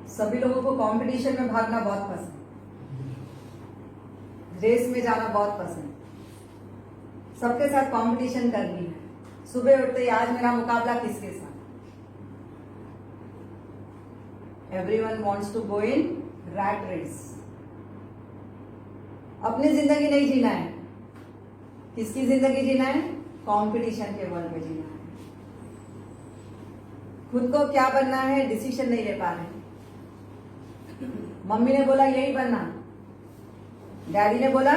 सभी लोगों को कंपटीशन में भागना बहुत पसंद, रेस में जाना बहुत पसंद, सबके साथ कंपटीशन करनी है। सुबह उठते ही आज मेरा मुकाबला किसके साथ। Everyone wants to go in rat race. अपनी जिंदगी नहीं जीना है, किसकी जिंदगी जीना है? कंपटीशन के वर्ल्ड में जीना है। खुद को क्या बनना है डिसीजन नहीं ले पा रहे। मम्मी ने बोला यही बनना, डैडी ने बोला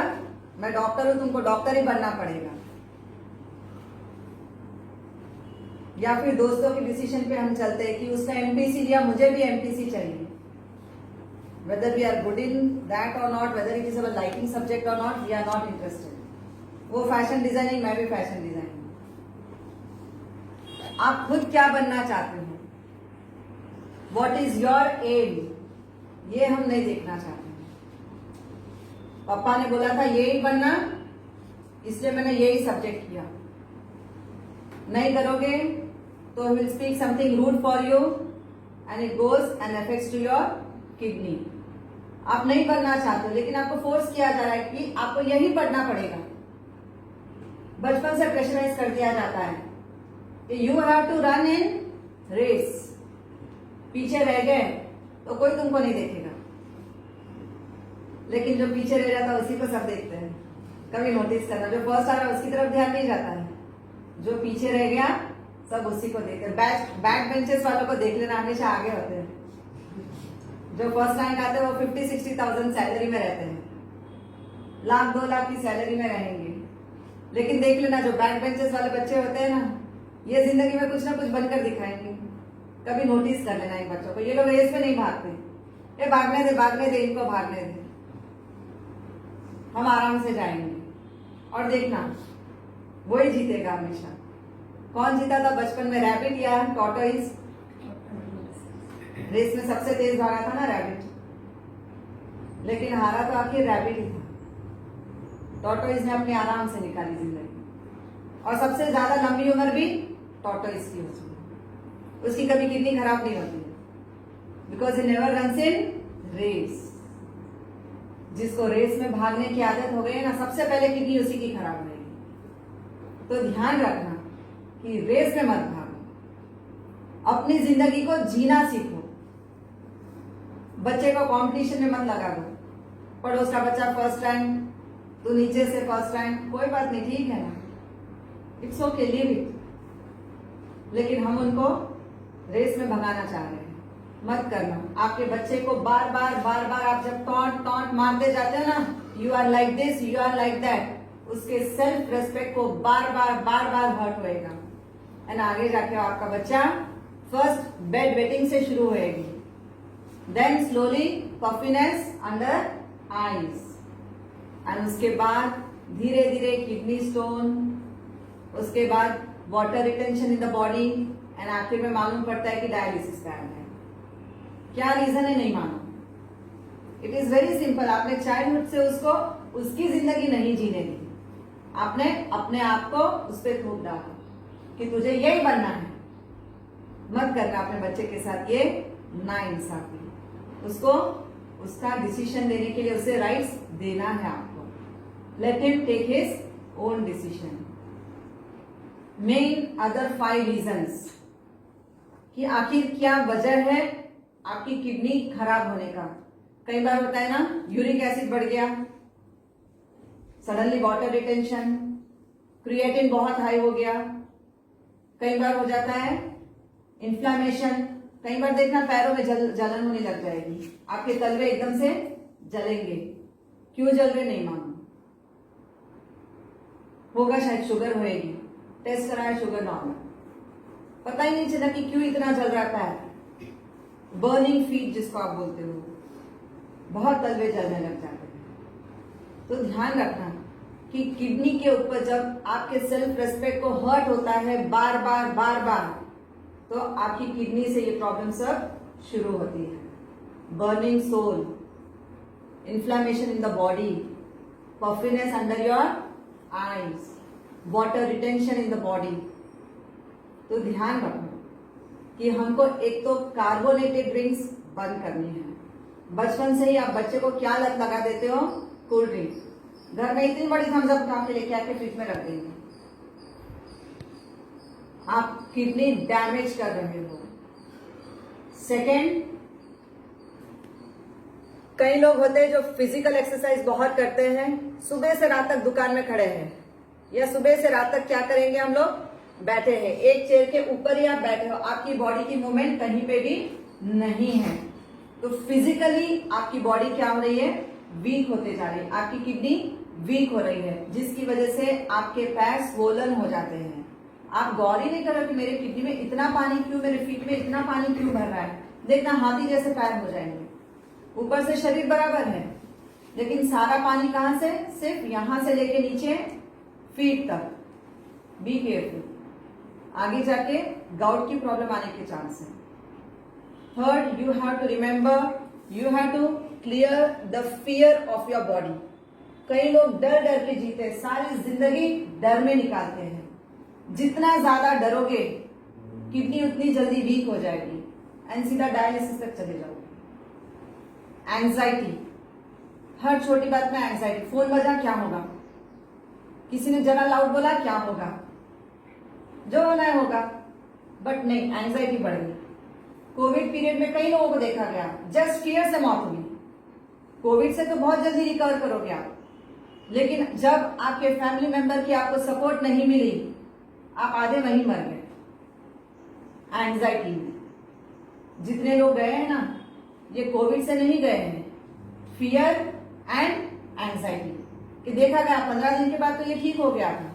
मैं डॉक्टर हूं, तुमको डॉक्टर ही बनना पड़ेगा, या फिर दोस्तों के डिसीजन पे हम चलते हैं कि उसका एमपीसी लिया, मुझे भी एमपीसी चाहिए। whether we are good in that or not, whether it is our liking subject or not, we are not interested. वो फैशन डिजाइनिंग, मैं भी फैशन डिजाइनिंग। आप खुद क्या बनना चाहते हो? What is your aim? ये हम नहीं देखना चाहते हैं। पापा ने बोला था यही बनना, इसलिए मैंने यही सब्जेक्ट किया। नहीं करोगे तो will speak something rude for you and it goes and affects to your kidney. आप नहीं पढ़ना चाहते, लेकिन आपको फोर्स किया जा रहा है कि आपको यही पढ़ना पड़ेगा। बचपन से प्रेशराइज कर दिया जाता है कि you have to run in race. पीछे रह गए तो कोई तुमको नहीं देखेगा, लेकिन जो पीछे रह जाता है उसी को सब देखते हैं। कभी नोटिस करना, जो फर्स्ट आ रहा है उसकी तरफ ध्यान नहीं जाता है, जो पीछे रह गया सब उसी को देखते हैं। बैक बेंचेस वालों को देख लेना, हमेशा आगे होते हैं। जो फर्स्ट रैंक आते हैं वो 50-60,000 सैलरी में रहते हैं, 1,00,000-2,00,000 की सैलरी में रहेंगे। लेकिन देख लेना जो बैक बेंचेस वाले बच्चे होते हैं ना, ये जिंदगी में कुछ ना कुछ बनकर दिखाएंगे। कभी नोटिस कर लेना इन बच्चों को। ये लोग रेस में नहीं भागते, ये भागने दे इनको भागने दे, हम आराम से जाएंगे। और देखना वही जीतेगा हमेशा। कौन जीता था बचपन में, रैबिट या टॉर्टोइज? रेस में सबसे तेज भागा था ना रैबिट, लेकिन हारा तो आखिर रैबिट ही था। टॉर्टोइज ने अपने आराम से निकाली जिंदगी, और सबसे ज्यादा लंबी उम्र भी टॉर्टोइज की होती है। उसकी कभी किडनी खराब नहीं होती, because he never runs in race. जिसको रेस में भागने की आदत हो गई है ना, सबसे पहले किडनी उसी की खराब रहेगी। तो ध्यान रखना कि रेस में मत भागो, अपनी जिंदगी को जीना सीखो। बच्चे को कंपटीशन में मत लगा दो। पड़ोस का बच्चा फर्स्ट रैंक, तू नीचे से फर्स्ट रैंक, कोई बात नहीं, ठीक है ना, इट्स ओके, लीव इट। लेकिन हम उनको रेस में भगाना चाह रहे हैं, मत करना। आपके बच्चे को बार बार आप जब टॉन्ट मारते जाते हो ना, you are like this, you are like that, उसके सेल्फ रेस्पेक्ट को बार बार हर्ट होएगा। एंड आगे जाके आपका बच्चा फर्स्ट बेड वेटिंग से शुरू होएगी, then slowly puffiness under eyes, and उसके बाद धीरे धीरे किडनी स्टोन, उसके बाद water retention in the body, and आखिर में मालूम पड़ता है कि डायलिसिस का है। क्या रीजन है नहीं मानो? It is very simple. आपने चाइल्डहुड से उसको उसकी जिंदगी नहीं जीने दी, आपने अपने आप को उस पर थोप डाला कि तुझे यही बनना है। मत करना अपने बच्चे के साथ ये नाइंसाफी। उसको उसका डिसीजन लेने के लिए उसे राइट्स देना है आपको। Let him take his own decision. Main other 5 reasons कि आखिर क्या वजह है आपकी किडनी खराब होने का। कई बार होता है ना, यूरिक एसिड बढ़ गया, सडनली वाटर रिटेंशन, क्रिएटिन बहुत हाई हो गया। कई बार हो जाता है इन्फ्लामेशन। कई बार देखना पैरों में जलन होने लग जाएगी, आपके तलवे एकदम से जलेंगे। क्यों जल रहे नहीं मालूम, होगा शायद शुगर होएगी, टेस्ट कराया शुगर नॉर्मल, पता ही नहीं चला कि क्यों इतना जल रहा है। बर्निंग फीट जिसको आप बोलते हो, बहुत तलवे जलने लग जाते हैं। तो ध्यान रखना कि किडनी के ऊपर जब आपके सेल्फ रेस्पेक्ट को हर्ट होता है बार बार, तो आपकी किडनी से ये प्रॉब्लम सब शुरू होती है। Burning sole, inflammation in the body, puffiness under your eyes, water retention in the body, तो ध्यान रखो कि हमको एक तो कार्बोनेटेड ड्रिंक्स बंद करनी है। बचपन से ही आप बच्चे को क्या लत लगा देते हो? Cold drink. घर में इतनी बड़ी थम्स अप उठा के लेके आके फ्रिज में रख देंगे। आप किडनी डैमेज कर रहे हो। सेकेंड, कई लोग होते हैं जो फिजिकल एक्सरसाइज बहुत करते हैं, सुबह से रात तक दुकान में खड़े हैं, या सुबह से रात तक क्या करेंगे हम लोग? बैठे हैं, एक चेयर के ऊपर ही आप बैठे हो, आपकी बॉडी की मूवमेंट कहीं पे भी नहीं है। तो फिजिकली आपकी बॉडी क्या हो रही है? वीक होते जा रही है, आपकी किडनी वीक हो रही है, जिसकी वजह से आपके पैर स्वोलन हो जाते हैं। आप गौर ही नहीं कर रहे कि मेरे किडनी में इतना पानी क्यों, मेरे फीट में इतना पानी क्यों भर रहा है। देखना हाथी जैसे पैर हो जाएंगे, ऊपर से शरीर बराबर है, लेकिन सारा पानी कहां से? सिर्फ यहां से लेके नीचे फीट तक। बी केयरफुल, आगे जाके गाउट की प्रॉब्लम आने के चांस है। Third, you have to remember, you have to clear the fear of your body. कई लोग डर डर के जीते, सारी जिंदगी डर में निकालते हैं। जितना ज्यादा डरोगे किडनी उतनी जल्दी वीक हो जाएगी एंड सीधा डायलिसिस तक चले जाओगे। एंजाइटी, हर छोटी बात में एंजाइटी। फोन बजा, क्या होगा? किसी ने जरा लाउड बोला, क्या होगा? जो होना है होगा। बट नहीं, एंजाइटी बढ़ गई। कोविड पीरियड में कई लोगों को देखा गया जस्ट फियर से मौत हुई। कोविड से तो बहुत जल्दी रिकवर करोगे आप, लेकिन जब आपके फैमिली मेंबर की आपको सपोर्ट नहीं मिली, आप आधे वहीं मर गए एंजाइटी में। जितने लोग गए हैं ना, ये कोविड से नहीं गए हैं, फियर एंड एंजाइटी, कि देखा गया 15 दिन के बाद तो ये ठीक हो गया था,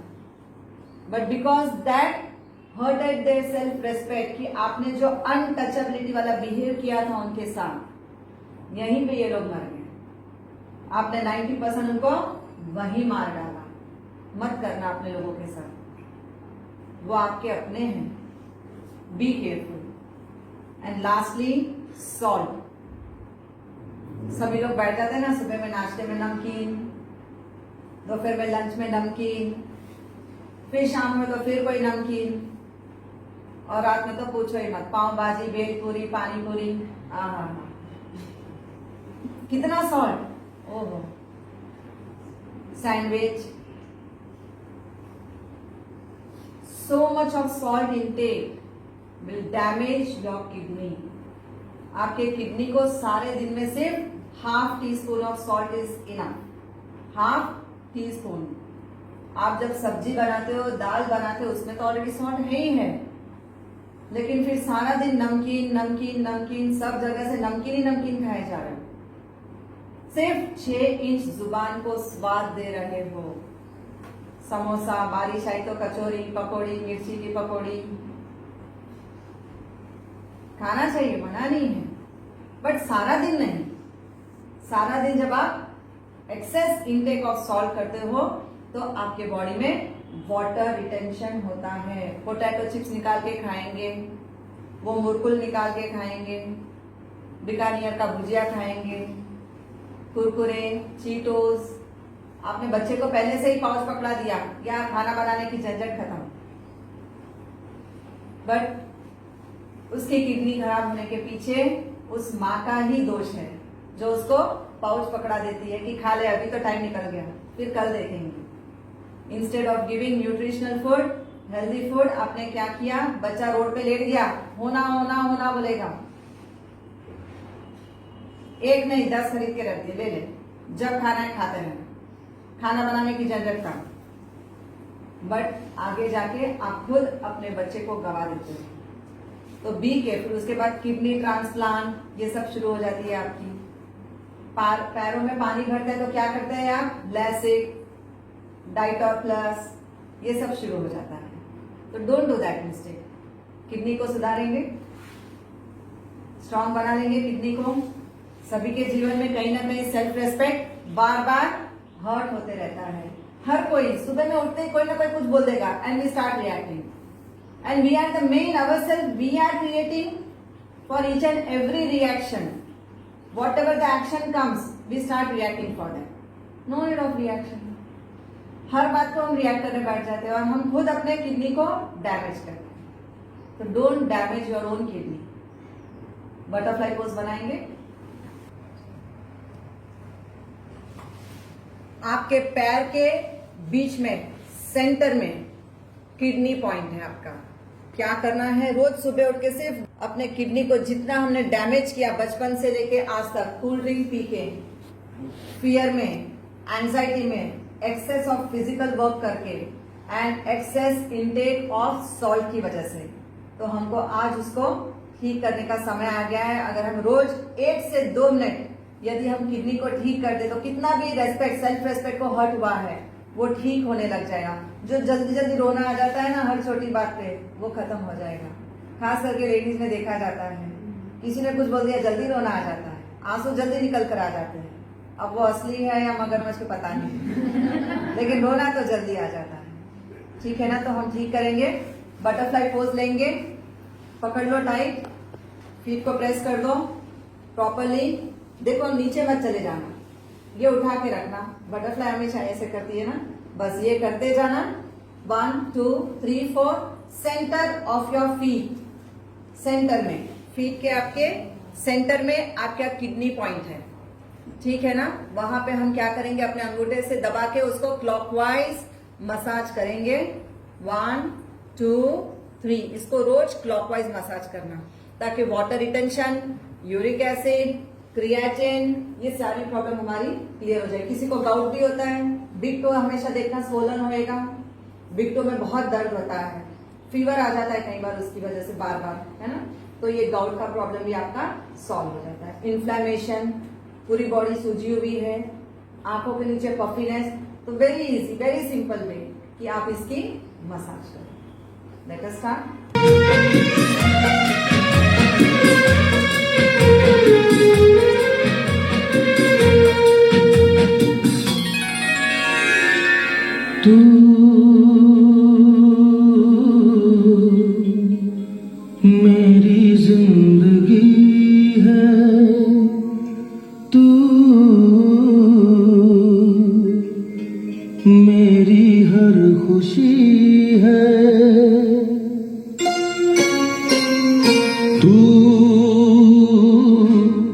but because that hurted their self respect, कि आपने जो अनटचेबिलिटी वाला बिहेव किया था उनके साथ, यहीं पे ये लोग मर गए। आपने 90% उनको वहीं मार डाला। मत करना अपने लोगों के साथ, वो आपके अपने हैं। Be careful. And lastly, salt. सभी लोग बैठ जाते हैं ना, सुबह में नाश्ते में नमकीन, दोपहर में लंच में नमकीन, फिर शाम में तो फिर कोई नमकीन, और रात में तो पूछो ही मत, पाव भाजी, भेलपूरी, पानी पूरी। आहा, कितना सॉल्ट! ओहो, sandwich. So much of salt intake will damage your kidney. आपके किडनी को सारे दिन में सिर्फ half tea spoon of salt is enough. Half tea spoon. आप जब सब्जी बनाते हो, दाल बनाते हो, उसमें तो ऑलरेडी सॉल्ट है ही है, लेकिन फिर सारा दिन नमकीन नमकीन नमकीन, सब जगह से नमकीन ही नमकीन खाए जा रहे हो। सिर्फ 6 इंच जुबान को स्वाद दे रहे हो। समोसा, बारिश आई तो कचौरी, पकौड़ी, मिर्ची की पकौड़ी खाना चाहिए, मना नहीं है, बट सारा दिन नहीं। सारा दिन जब आप एक्सेस इनटेक ऑफ सॉल्ट करते हो तो आपके बॉडी में वाटर रिटेंशन होता है। पोटैटो चिप्स निकाल के खाएंगे, वो मुरकुल निकाल के खाएंगे, बीकानियर का भुजिया खाएंगे, कुरकुरे, चीटोस। आपने बच्चे को पहले से ही पाउच पकड़ा दिया, या खाना बनाने की झंझट खत्म, बट उसकी किडनी खराब होने के पीछे उस माँ का ही दोष है, जो उसको पाउच पकड़ा देती है कि खा ले, अभी तो टाइम निकल गया, फिर कल देखेंगे। Instead of giving nutritional food, healthy food, आपने क्या किया? बच्चा रोड पे लेट गया, होना होना होना बोलेगा, एक नहीं 10 खरीद के रख दिए, ले ले, जब खाना है खाते हैं, खाना बनाने की झंझट का। बट आगे जाके आप खुद अपने बच्चे को गवा देते हो। तो बी केयरफुल। उसके बाद किडनी ट्रांसप्लांट, ये सब शुरू हो जाती है आपकी। पैरों में पानी भरता है तो क्या करते हैं आप? लैसिक, डाइटॉर प्लस, ये सब शुरू हो जाता है। तो don't do that mistake. Kidney को सुधारेंगे, स्ट्रांग बना लेंगे किडनी को। सभी के जीवन में कहीं ना कहीं सेल्फ रेस्पेक्ट बार बार हर्ट होते रहता है। हर कोई सुबह में उठते ही कोई ना कोई कुछ बोल देगा and we start reacting, and we are the main ourselves, we are creating for each and every reaction. Whatever the action comes we start reacting for that. No need of reaction. हर बात को हम react करने बैठ जाते हैं और हम खुद अपने किडनी को डैमेज करते हैं। तो don't damage your own kidney. Butterfly pose बनाएंगे। आपके पैर के बीच में सेंटर में किडनी पॉइंट है आपका। क्या करना है, रोज सुबह उठ के सिर्फ अपने किडनी को जितना हमने डैमेज किया बचपन से लेके आज तक, कोल्ड ड्रिंक पी के, फियर में, एंजाइटी में, एक्सेस ऑफ फिजिकल वर्क करके and excess intake of salt की वजह से, तो हमको आज उसको ठीक करने का समय आ गया है। अगर हम रोज 1 से 2 मिनट यदि हम किडनी को ठीक कर दे तो कितना भी रेस्पेक्ट, सेल्फ रेस्पेक्ट को हर्ट हुआ है वो ठीक होने लग जाएगा। जो जल्दी जल्दी रोना आ जाता है ना हर छोटी बात पे, वो खत्म हो जाएगा। खास करके लेडीज में देखा जाता है, किसी ने कुछ बोल दिया जल्दी रोना आ जाता है, आंसू जल्दी निकल कर आ जाते हैं। अब वो असली है या मगरमच्छ को पता नहीं लेकिन रोना तो जल्दी आ जाता है। ठीक है ना, तो हम ठीक करेंगे। बटरफ्लाई पोज लेंगे, पकड़ लो टाइट, फीट को प्रेस कर दो प्रॉपरली। देखो नीचे मत चले जाना, ये उठा के रखना। बटरफ्लाई हमेशा ऐसे करती है ना, बस ये करते जाना। 1 2 3 4 centre of your feet, centre में, फीट के आपके सेंटर में आपका किडनी पॉइंट है। ठीक है ना, वहां पे हम क्या करेंगे, अपने अंगूठे से दबा के उसको क्लॉकवाइज मसाज करेंगे। 1 2 3, इसको रोज क्लॉकवाइज मसाज करना ताकि water retention, uric acid, creatine, ये सारी प्रॉब्लम हमारी क्लियर हो जाए। किसी को गाउट भी होता है, बिग टो हमेशा देखना स्वोलन होएगा, बिग टो में बहुत दर्द होता है, फीवर आ जाता है कई बार उसकी वजह से बार बार, है ना, तो ये गाउट का प्रॉब्लम भी आपका सॉल्व हो जाता है। इन्फ्लेमेशन, पूरी बॉडी सूजी हुई है, आंखों के नीचे पफीनेस, तो very easy, very simple way कि आप इसकी मसाज करें। Let us start. तू मेरी जिंदगी है, तू मेरी हर खुशी है, तू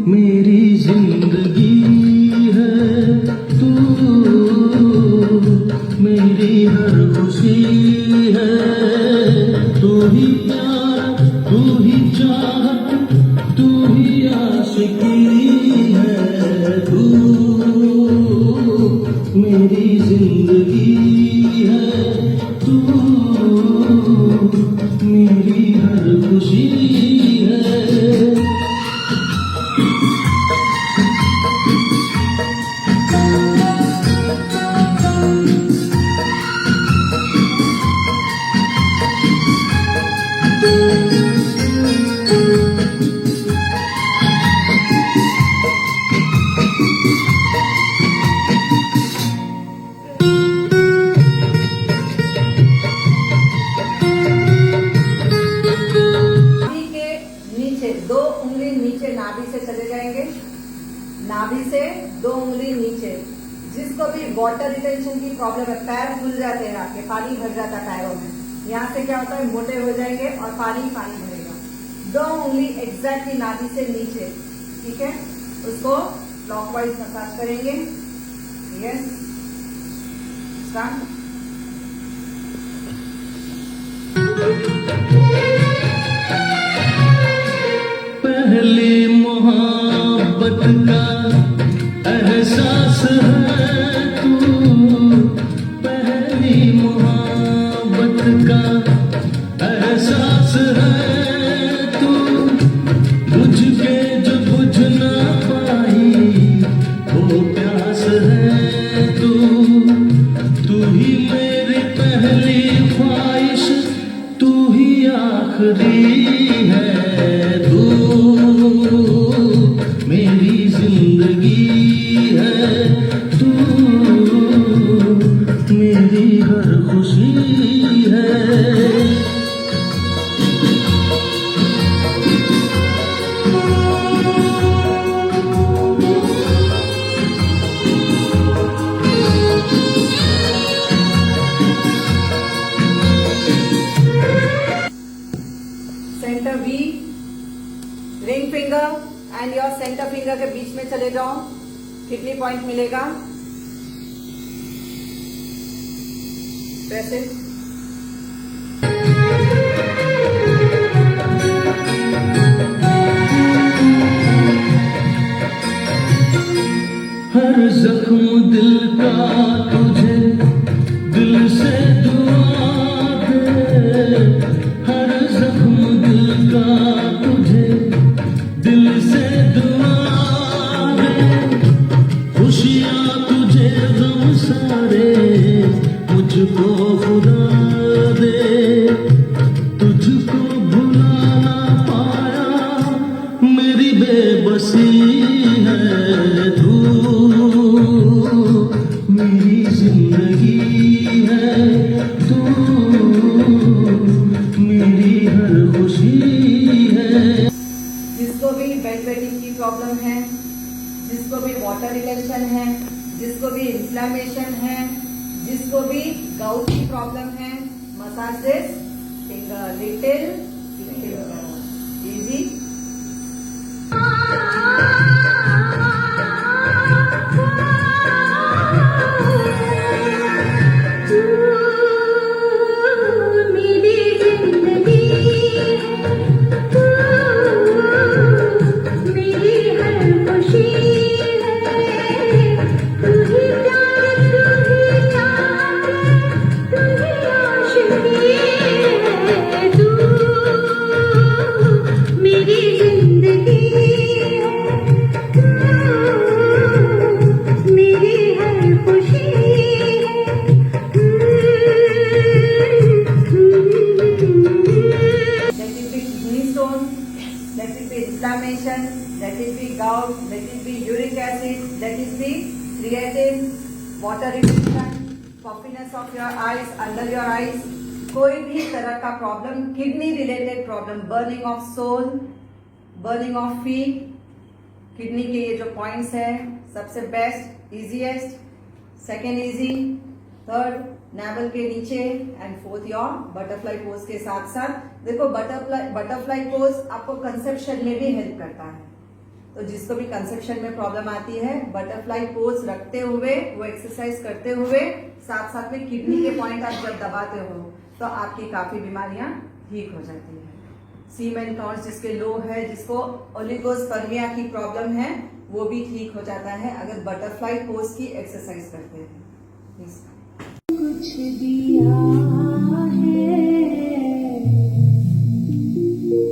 मेरी जिंदगी है, तू मेरी हर खुशी है, तू ही प्यार, तू ही चाहत, तू ही आशिकी है, तू मेरी जिंदगी है, तू मेरी हर खुशी है। नाभि से चले जाएंगे, नाभि से 2 उंगली नीचे। जिसको भी वाटर रिटेंशन की प्रॉब्लम है, पैर फूल जाते हैं आपके, पानी भर जाता है पैरों में, यहाँ से क्या होता है मोटे हो जाएंगे और पानी पानी भरेगा। 2 उंगली एग्जैक्टली नाभि से नीचे, ठीक है, उसको क्लॉकवाइज मसाज करेंगे। Yes, start. पहली मोहब्बत का एहसास है तू, पहली मोहब्बत का एहसास है तू, बुझ के जो बुझ ना पाई वो प्यास है तू, तू ही मेरी पहली ख्वाहिश, तू ही आखिरी है, तू मेरी जिंदगी है, तू मेरी हर खुशी है। Centre V, ring finger and your centre finger के बीच में चले जाओ, किडनी पॉइंट मिलेगा। Press it. हर जख्म दिल का तुझे दिल से दुआ दे, हर जख्म दिल का तुझे दिल से दुआ दे, खुशियाँ तुझे गम सारे मुझको खुदा दे, तुझको भुला ना पाया मेरी बेबसी है तू, मेरी जिंदगी है तू, मेरी हर खुशी है। जिसको भी बेड वेटिंग की प्रॉब्लम है, जिसको भी वाटर रिटेंशन है, जिसको भी इन्फ्लेमेशन है, जिसको भी गाउट की प्रॉब्लम है, massage this finger, little finger, easy. Let it be inflammation, let it be gout, let it be uric acid, let it be creatinine, water retention, puffiness of your eyes, under your eyes, कोई भी तरह का problem, kidney related problem, burning of sole, burning of feet, kidney के ये जो points है, सबसे best, easiest, second easy, third naval के नीचे and fourth your butterfly pose के साथ साथ। देखो बटरफ्लाई पोज आपको कंसेप्शन में भी हेल्प करता है, तो जिसको भी कंसेप्शन में प्रॉब्लम आती है, बटरफ्लाई पोज रखते हुए, वो एक्सरसाइज करते हुए, साथ साथ में किडनी के पॉइंट आप जब दबाते हो तो आपकी काफी बीमारियां ठीक हो जाती है। सीमेन काउंट जिसके लो है, जिसको ओलिगोस्पर्मिया की प्रॉब्लम है, वो भी ठीक हो जाता है अगर बटरफ्लाई पोज की एक्सरसाइज करते हैं। कुछ दिया है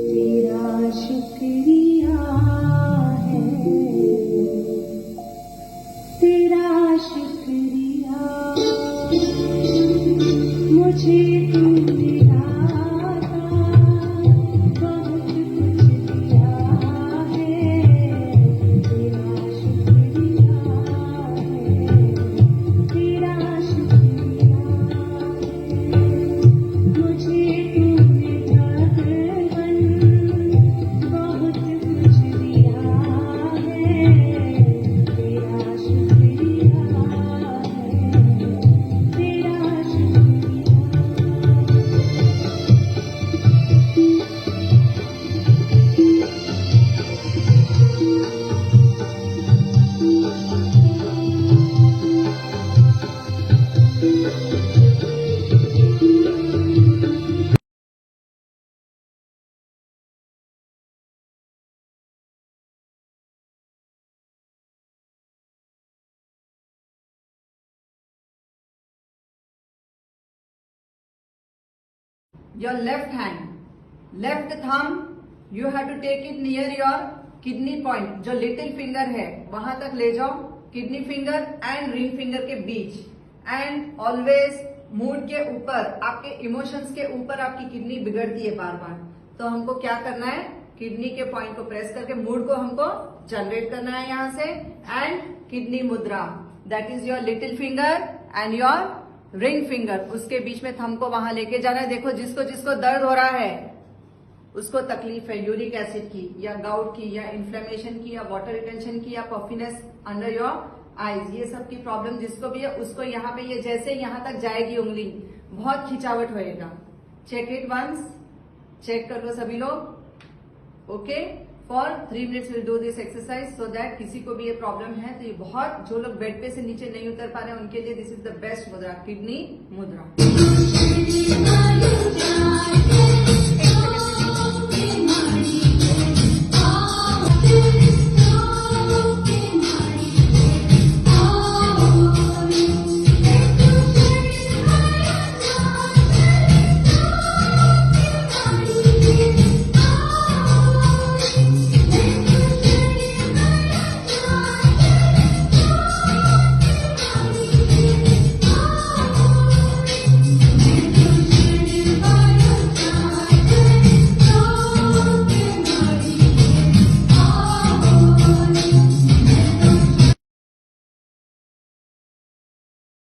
तेरा शुक्रिया है, तेरा शुक्रिया, मुझे तूने दाता बहुत कुछ दिया है, तेरा शुक्रिया है, तेरा शुक्रिया है, मुझे तूने भगवन बहुत कुछ दिया है, तेरा शुक्रिया है, तेरा शुक्रिया। Your left hand, left thumb, you have to take it near your kidney point, जो लिटिल फिंगर है वहां तक ले जाओ, kidney finger and ring finger के बीच, एंड ऑलवेज मूड के ऊपर, आपके इमोशंस के ऊपर आपकी किडनी बिगड़ती है बार बार, तो हमको क्या करना है, किडनी के पॉइंट को प्रेस करके मूड को हमको जनरेट करना है यहाँ से, एंड किडनी मुद्रा, that is your little finger and your ring finger, उसके बीच में थंब को वहां लेके जाना है। देखो जिसको जिसको दर्द हो रहा है, उसको तकलीफ है यूरिक एसिड की या गाउट की या इन्फ्लेमेशन की या वाटर रिटेंशन की या पफिनेस अंडर योर आईज, ये सब की प्रॉब्लम जिसको भी है, उसको यहाँ पे ये जैसे यहाँ तक जाएगी उंगली, बहुत खिंचावट होएगा। चेक इट वंस, चेक कर लो सभी लोग। Okay for 3 minutes will do this exercise so that किसी को भी ये प्रॉब्लम है तो ये बहुत जो लोग बेड पे से नीचे नहीं उतर पा रहे हैं उनके लिए दिस इज द बेस्ट मुद्रा, किडनी मुद्रा।